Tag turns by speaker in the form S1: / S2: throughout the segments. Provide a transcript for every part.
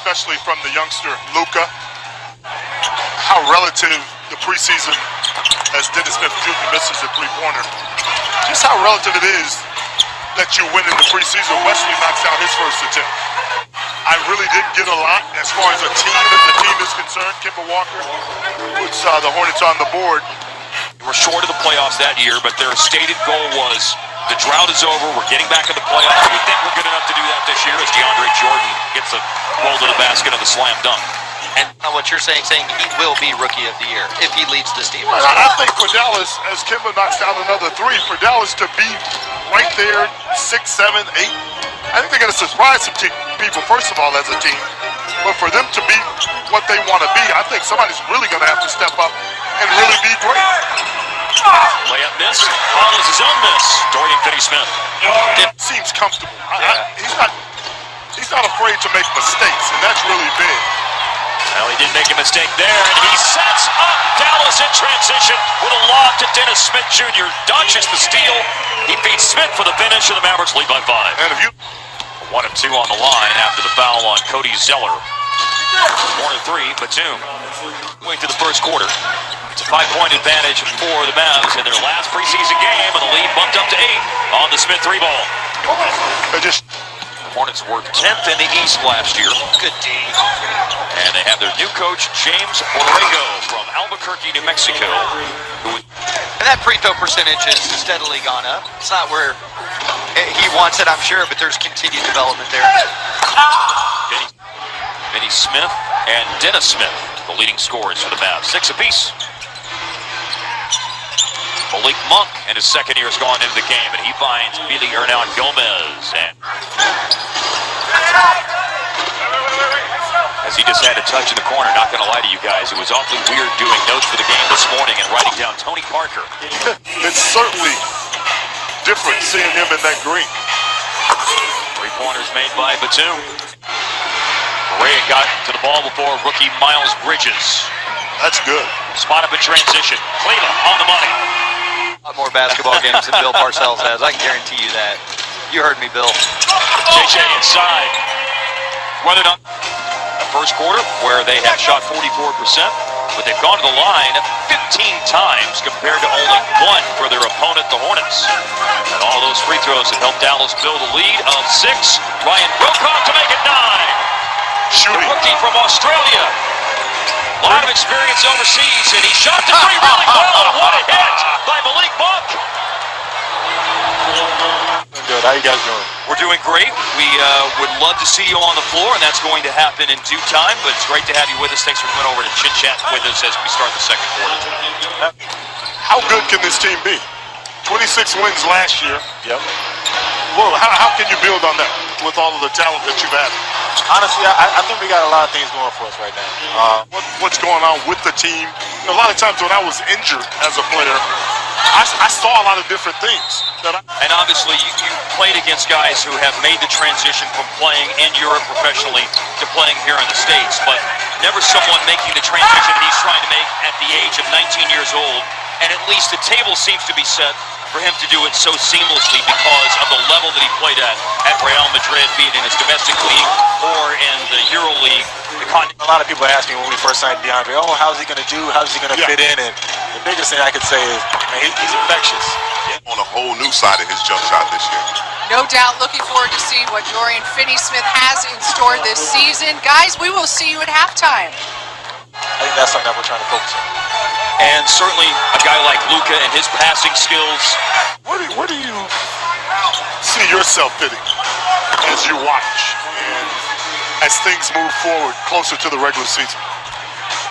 S1: especially from the youngster Luka, how relative the preseason, as Dennis Smith Jr. misses a three-pointer, just how relative it is that you win in the preseason. Wesley knocks out his first attempt. I really didn't get a lot as far as the team is concerned. Kemba Walker puts the Hornets on the board.
S2: They were short of the playoffs that year, but their stated goal was the drought is over, we're getting back in the playoffs. We think we're good enough to do that this year as DeAndre Jordan gets a roll to the basket of the slam dunk.
S3: And what you're saying he will be Rookie of the Year if he leads this team.
S1: Well, I think for Dallas, as Kemba knocks down another three, for Dallas to be right there, 6, 7, 8, I think they're going to surprise some people, first of all, as a team. But for them to be what they want to be, I think somebody's really going to have to step up and really be great.
S2: Layup miss, follows his own miss. Dorian Finney-Smith.
S1: Seems comfortable. He's not afraid to make mistakes, and that's really big.
S2: Well, he did make a mistake there, and he sets up Dallas in transition with a lob to Dennis Smith Jr. Dodges the steal. He beats Smith for the finish, and the Mavericks lead by 5.
S1: And if you
S2: 1 of 2 on the line after the foul on Cody Zeller. 1 of 3, Batum. Way to the first quarter. It's a 5-point advantage for the Mavs in their last preseason game, and the lead bumped up to 8 on the Smith 3 ball. The Hornets were 10th in the East last year.
S3: Good D.
S2: And they have their new coach, James Borrego from Albuquerque, New Mexico.
S3: And that free throw percentage has steadily gone up. It's not where he wants it, I'm sure, but there's continued development there.
S2: Finney Smith and Dennis Smith, the leading scorers for the Mavs. 6 apiece. Malik Monk in his second year has gone into the game, and he finds Billy Hernan Gomez. And as he just had a touch in the corner, not going to lie to you guys, it was awfully weird doing notes for the game this morning and writing down Tony Parker.
S1: It's certainly different seeing him in that green.
S2: 3-pointers made by Batum. Ray got to the ball before rookie Miles Bridges.
S1: That's good.
S2: Spot up in transition. Claimant on the money.
S3: A lot more basketball games than Bill Parcells has. I can guarantee you that. You heard me, Bill.
S2: JJ inside. Whether or not the first quarter where they have shot 44%, but they've gone to the line 15 times compared to only 1 for their opponent, the Hornets. And all those free throws have helped Dallas build a lead of 6. Ryan Wilcox to make it 9.
S1: Shooting.
S2: The rookie from Australia. A lot of experience overseas, and he shot the 3 really well. What a hit by Malik Monk.
S1: Good. How you guys doing?
S2: We're doing great. We would love to see you on the floor, and that's going to happen in due time, but it's great to have you with us. Thanks for coming over to chit-chat with us as we start the second quarter.
S1: How good can this team be? 26 wins last year.
S4: Yep.
S1: Well, how can you build on that with all of the talent that you've had?
S4: Honestly, I think we got a lot of things going for us right now.
S1: What's going on with the team? A lot of times when I was injured as a player, I saw a lot of different things.
S2: And obviously, you played against guys who have made the transition from playing in Europe professionally to playing here in the States, but never someone making the transition that he's trying to make at the age of 19 years old. And at least the table seems to be set for him to do it so seamlessly because of the level that he played at Real Madrid, be it in his domestic league or in the Euro League.
S4: A lot of people asked me when we first signed DeAndre, oh, how's he going to do? How's he going to fit in? And the biggest thing I could say is, man, he's infectious.
S5: On a whole new side of his jump shot this year.
S6: No doubt looking forward to seeing what Dorian Finney-Smith has in store this season. Guys, we will see you at halftime.
S4: I think that's something that we're trying to focus on.
S2: And certainly a guy like Luka and his passing skills.
S1: Where do you see yourself fitting as you watch and as things move forward closer to the regular season?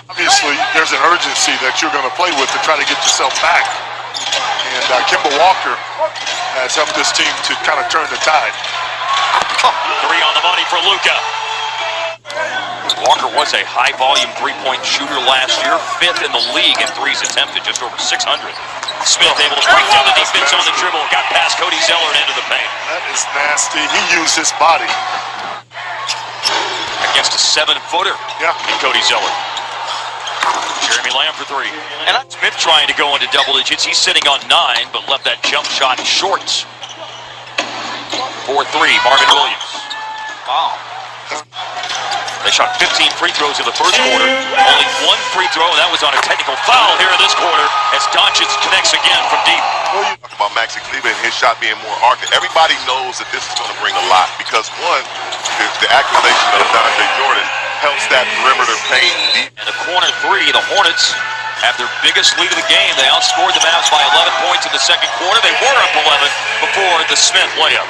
S1: Obviously, there's an urgency that you're going to play with to try to get yourself back. And Kemba Walker has helped this team to kind of turn the tide.
S2: 3 on the money for Luka. Walker was a high-volume three-point shooter last year, 5th in the league in threes attempted, just over 600. Smith able to break down the defense on the dribble, got past Cody Zeller and into the paint.
S1: That is nasty. He used his body.
S2: Against a 7-footer in Cody Zeller. Jeremy Lamb for 3. And Smith trying to go into double digits. He's sitting on 9, but left that jump shot short. 4-3, Marvin Williams.
S3: Wow.
S2: They They shot 15 free throws in the first quarter. Only one free throw, and that was on a technical foul here in this quarter as Doncic connects again from deep.
S5: Talk about Maxi Kleber and his shot being more arced. Everybody knows that this is going to bring a lot because, one, the acquisition of DeAndre Jordan helps that perimeter paint deep.
S2: And the corner three, the Hornets have their biggest lead of the game. They outscored the Mavs by 11 points in the second quarter. They were up 11 before the Smith layup.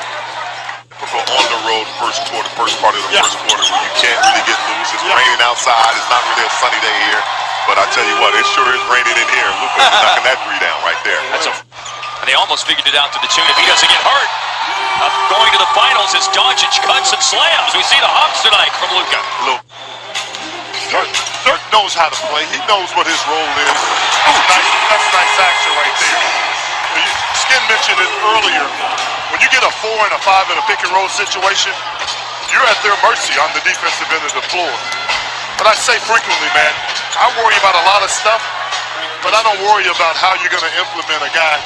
S5: On the road first part of the first quarter where you can't really get loose. It's raining outside. It's not really a sunny day here. But I tell you what, it sure is raining in here. Luka's knocking that three down right there.
S2: And they almost figured it out to the tune if he doesn't get hurt. Going to the finals as Doncic cuts and slams. We see the hops tonight from Luka.
S1: Dirk knows how to play. He knows what his role is. That's nice action right there. Skin mentioned it earlier. When you get a 4 and a 5 in a pick and roll situation, you're at their mercy on the defensive end of the floor. But I say frequently, man, I worry about a lot of stuff, but I don't worry about how you're going to implement a guy.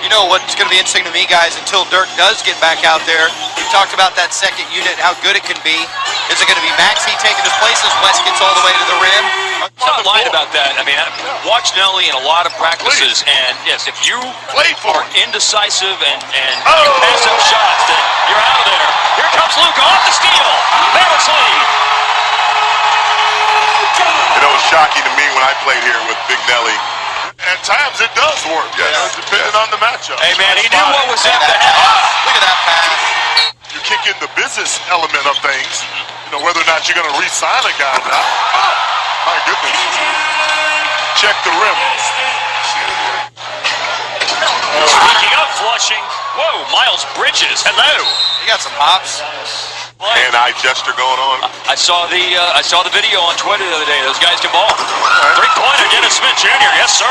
S3: You know what's going to be interesting to me, guys, until Dirk does get back out there, we talked about that second unit, how good it can be. Is it going to be Maxey taking his place as West gets all the way to the rim?
S2: I'm not lying about that. I mean, I've watched Nelly in a lot of practices, and yes, if you are indecisive and you pass up shots, then you're out of there. Here comes Luka off the steal. Mavericks lead.
S5: You know, it's shocking to me when I played here with Big Nelly.
S1: At times it does work, depending on the matchup.
S2: Hey, man, he knew what was in the head.
S3: Look at that pass.
S1: You kick in the business element of things, you know, whether or not you're going to re-sign a guy or not. My goodness. Check the rim.
S2: Speaking of flushing, whoa, Miles Bridges, hello.
S3: You got some hops.
S5: Hand-eye gesture going on.
S2: I saw the video on Twitter the other day. Those guys can ball. Three-pointer, Dennis Smith Jr. Yes, sir.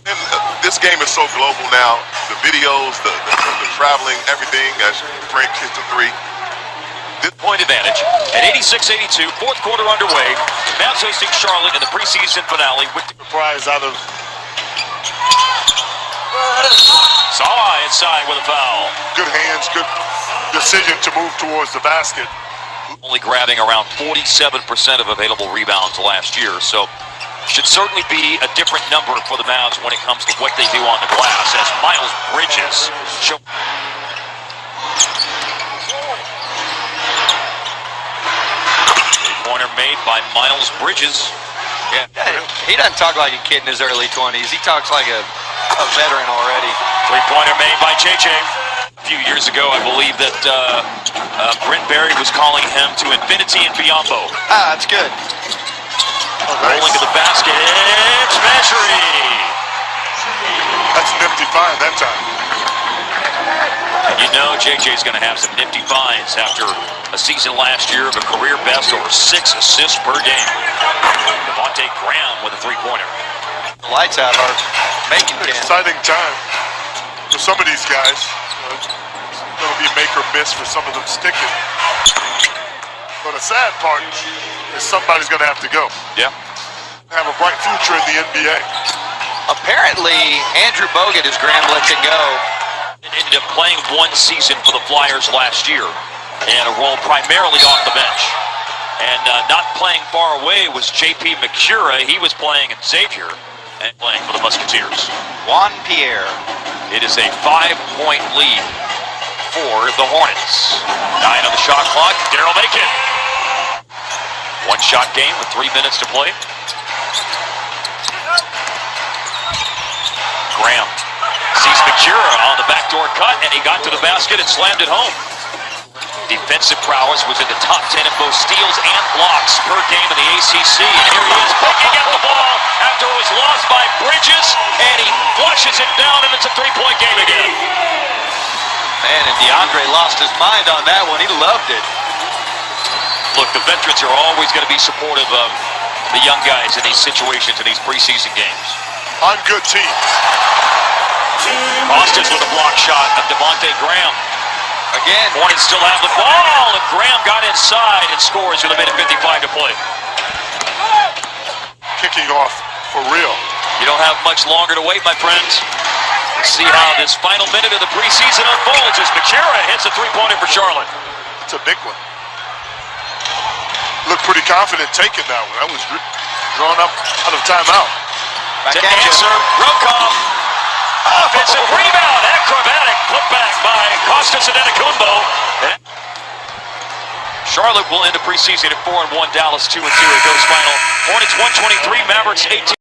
S5: And, this game is so global now. The videos, the traveling, everything. As Frank hits the three.
S2: Point advantage at 86-82. Fourth quarter underway. Mavs hosting Charlotte in the preseason finale. With
S1: Surprise out of
S2: Salah inside with a foul.
S1: good hands, good decision to move towards the basket.
S2: Only grabbing around 47% of available rebounds last year, so should certainly be a different number for the Mavs when it comes to what they do on the glass as Miles Bridges show. Three-pointer made by Miles Bridges.
S3: Yeah, he doesn't talk like a kid in his early 20s. He talks like a veteran already.
S2: Three-pointer made by JJ. A few years ago, I believe that Brent Berry was calling him to infinity and beyond.
S3: That's good.
S2: Rolling to the basket, it's Measure.
S1: That's nifty find that time.
S2: And you know JJ's going to have some nifty finds after a season last year of a career best over 6 assists per game. Devonte Graham with a three-pointer.
S3: The lights out are making it.
S1: Exciting time for some of these guys. It's going to be make or miss for some of them sticking. But the sad part is somebody's going to have to go.
S2: Yeah.
S1: Have a bright future in the NBA.
S3: Apparently, Andrew Bogut is Graham lets it go.
S2: Ended up playing one season for the Flyers last year and a role primarily off the bench. And not playing far away was J.P. McCura. He was playing in Xavier and playing for the Musketeers.
S3: Juan Pierre.
S2: It is a 5-point lead for the Hornets. 9 on the shot clock. Daryl Macon. One-shot game with 3 minutes to play. Graham sees McCura on the backdoor cut, and he got to the basket and slammed it home. Defensive prowess was in the top 10 in both steals and blocks per game in the ACC. And here he is picking at the ball after it was lost by Bridges, and he flushes it down, and it's a three-point game again.
S3: Man, and DeAndre lost his mind on that one. He loved it.
S2: Look, the veterans are always going to be supportive of the young guys in these situations, in these preseason games.
S1: On good teams.
S2: Austin's with a block shot of Devonte Graham.
S3: Again.
S2: Hornets still have the ball, and Graham got inside and scores with a minute 55 to play.
S1: Kicking off for real.
S2: You don't have much longer to wait, my friends. Let's see how this final minute of the preseason unfolds as McCura hits a three-pointer for Charlotte.
S1: It's a big one. pretty confident taking that one. That was drawn up out of timeout.
S3: Back
S2: To
S3: at you.
S2: answer, Rokov. Offensive rebound. Acrobatic putback by Costas and Antetokounmpo. Charlotte will end the preseason at 4-1. Dallas 2-2. It goes final. Hornets 123. Mavericks 18.